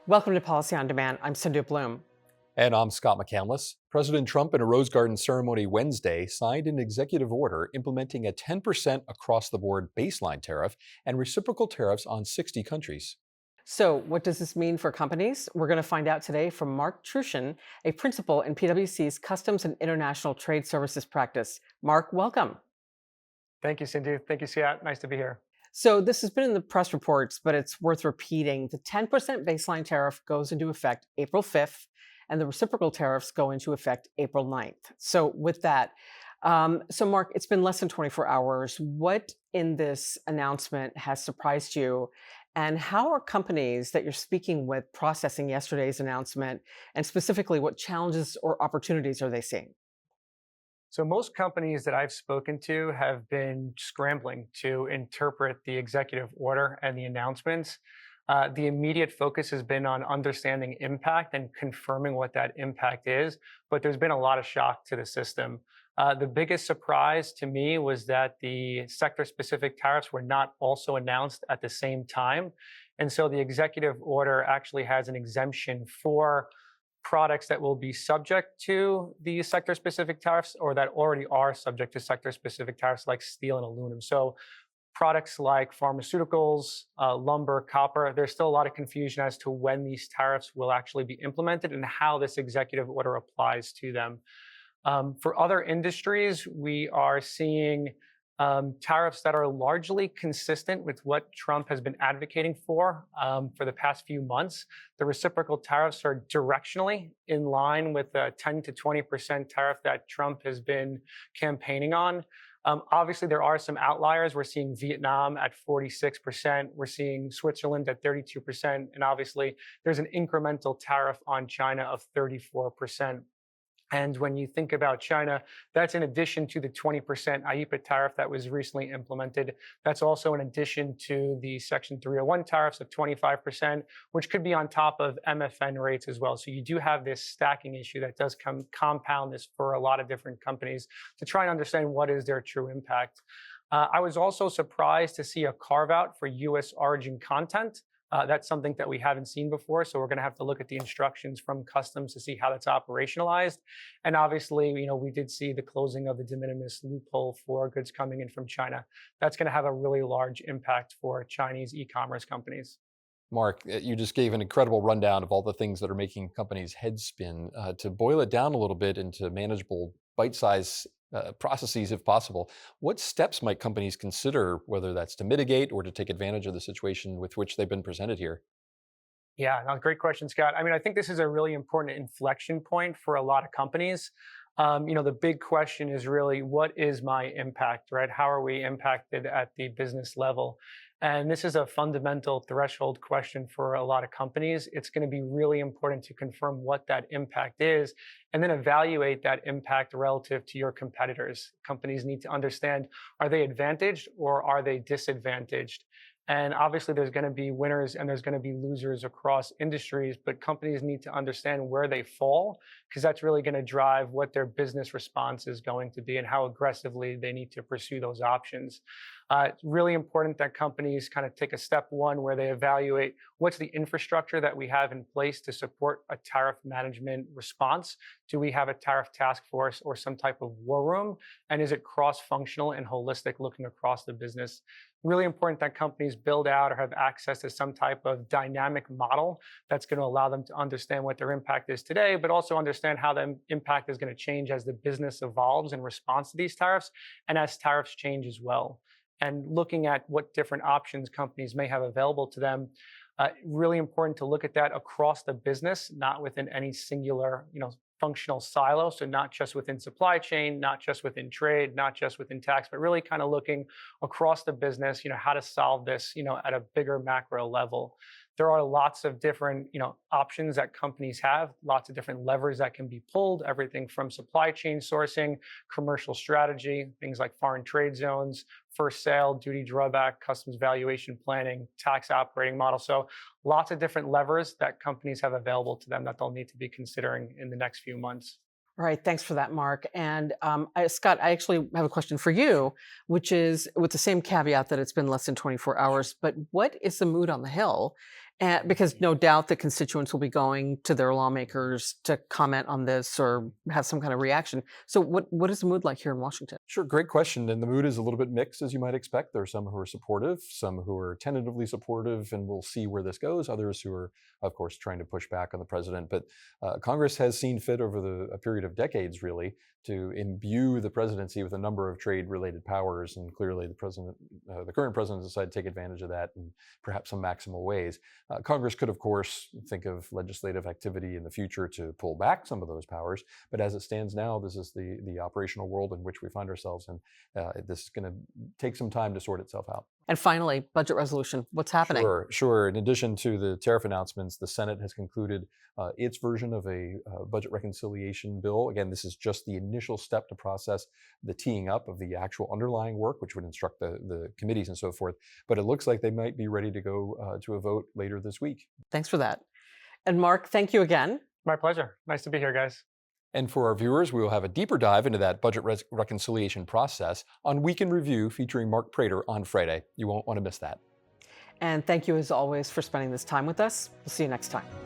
Welcome to Policy on Demand. I'm Sindhu Blume. And I'm Scott McCandless. President Trump, in a Rose Garden ceremony Wednesday, signed an executive order implementing a 10% across the board baseline tariff and reciprocal tariffs on 60 countries. So, what does this mean for companies? We're going to find out today from Mark Truchan, a principal in PwC's Customs and International Trade Services practice. Mark, welcome. Thank you, Sindhu. Thank you, Scott. Nice to be here. So, this has been in the press reports, but it's worth repeating. The 10% baseline tariff goes into effect April 5th, and the reciprocal tariffs go into effect April 9th. So, with that, Mark, it's been less than 24 hours. What in this announcement has surprised you? And how are companies that you're speaking with processing yesterday's announcement? And specifically, what challenges or opportunities are they seeing? So, most companies that I've spoken to have been scrambling to interpret the executive order and the announcements. The immediate focus has been on understanding impact and confirming what that impact is, but there's been a lot of shock to the system. The biggest surprise to me was that the sector-specific tariffs were not also announced at the same time. And so the executive order actually has an exemption for products that will be subject to the sector-specific tariffs or that already are subject to sector-specific tariffs like steel and aluminum. So products like pharmaceuticals, lumber, copper, there's still a lot of confusion as to when these tariffs will actually be implemented and how this executive order applies to them. For other industries, we are seeing tariffs that are largely consistent with what Trump has been advocating for the past few months. The reciprocal tariffs are directionally in line with the 10 to 20% tariff that Trump has been campaigning on. Obviously, there are some outliers. We're seeing Vietnam at 46%. We're seeing Switzerland at 32%. And obviously, there's an incremental tariff on China of 34%. And when you think about China, that's in addition to the 20% IEEPA tariff that was recently implemented. That's also in addition to the Section 301 tariffs of 25%, which could be on top of MFN rates as well. So you do have this stacking issue that does compound this for a lot of different companies to try and understand what is their true impact. I was also surprised to see a carve out for US origin content. That's something that we haven't seen before. So we're going to have to look at the instructions from customs to see how that's operationalized. And obviously, we did see the closing of the de minimis loophole for goods coming in from China. That's going to have a really large impact for Chinese e-commerce companies. Mark, you just gave an incredible rundown of all the things that are making companies' heads spin. To boil it down a little bit into manageable bite-sized processes, if possible, what steps might companies consider, whether that's to mitigate or to take advantage of the situation with which they've been presented here? Yeah, no, great question, Scott. I mean, I think this is a really important inflection point for a lot of companies. The big question is really, what is my impact, right? How are we impacted at the business level? And this is a fundamental threshold question for a lot of companies. It's going to be really important to confirm what that impact is and then evaluate that impact relative to your competitors. Companies need to understand, are they advantaged or are they disadvantaged? And obviously, there's going to be winners and there's going to be losers across industries, but companies need to understand where they fall because that's really going to drive what their business response is going to be and how aggressively they need to pursue those options. It's really important that companies kind of take a step one where they evaluate what's the infrastructure that we have in place to support a tariff management response. Do we have a tariff task force or some type of war room? And is it cross-functional and holistic looking across the business? Really important that companies build out or have access to some type of dynamic model that's going to allow them to understand what their impact is today, but also understand how the impact is going to change as the business evolves in response to these tariffs and as tariffs change as well. And looking at what different options companies may have available to them, really important to look at that across the business, not within any singular, functional silo. So not just within supply chain, not just within trade, not just within tax, but really kind of looking across the business, how to solve this, at a bigger macro level. There are lots of different, options that companies have, lots of different levers that can be pulled, everything from supply chain sourcing, commercial strategy, things like foreign trade zones, first sale, duty drawback, customs valuation planning, tax operating model. So lots of different levers that companies have available to them that they'll need to be considering in the next few months. All right, thanks for that, Mark. And Scott, I actually have a question for you, which is with the same caveat that it's been less than 24 hours, but what is the mood on the Hill? And because no doubt the constituents will be going to their lawmakers to comment on this or have some kind of reaction. So what is the mood like here in Washington? Sure, great question. And the mood is a little bit mixed, as you might expect. There are some who are supportive, some who are tentatively supportive, and we'll see where this goes. Others who are, of course, trying to push back on the president. But Congress has seen fit over a period of decades, really, to imbue the presidency with a number of trade-related powers. And clearly, the current president, decided to take advantage of that in perhaps some maximal ways. Congress could, of course, think of legislative activity in the future to pull back some of those powers. But as it stands now, this is the operational world in which we find ourselves, and this is going to take some time to sort itself out. And finally, budget resolution. What's happening? Sure. In addition to the tariff announcements, the Senate has concluded its version of a budget reconciliation bill. Again, this is just the initial step to process the teeing up of the actual underlying work, which would instruct the committees and so forth. But it looks like they might be ready to go to a vote later this week. Thanks for that. And Mark, thank you again. My pleasure. Nice to be here, guys. And for our viewers, we will have a deeper dive into that budget reconciliation process on Week in Review featuring Mark Prater on Friday. You won't want to miss that. And thank you, as always, for spending this time with us. We'll see you next time.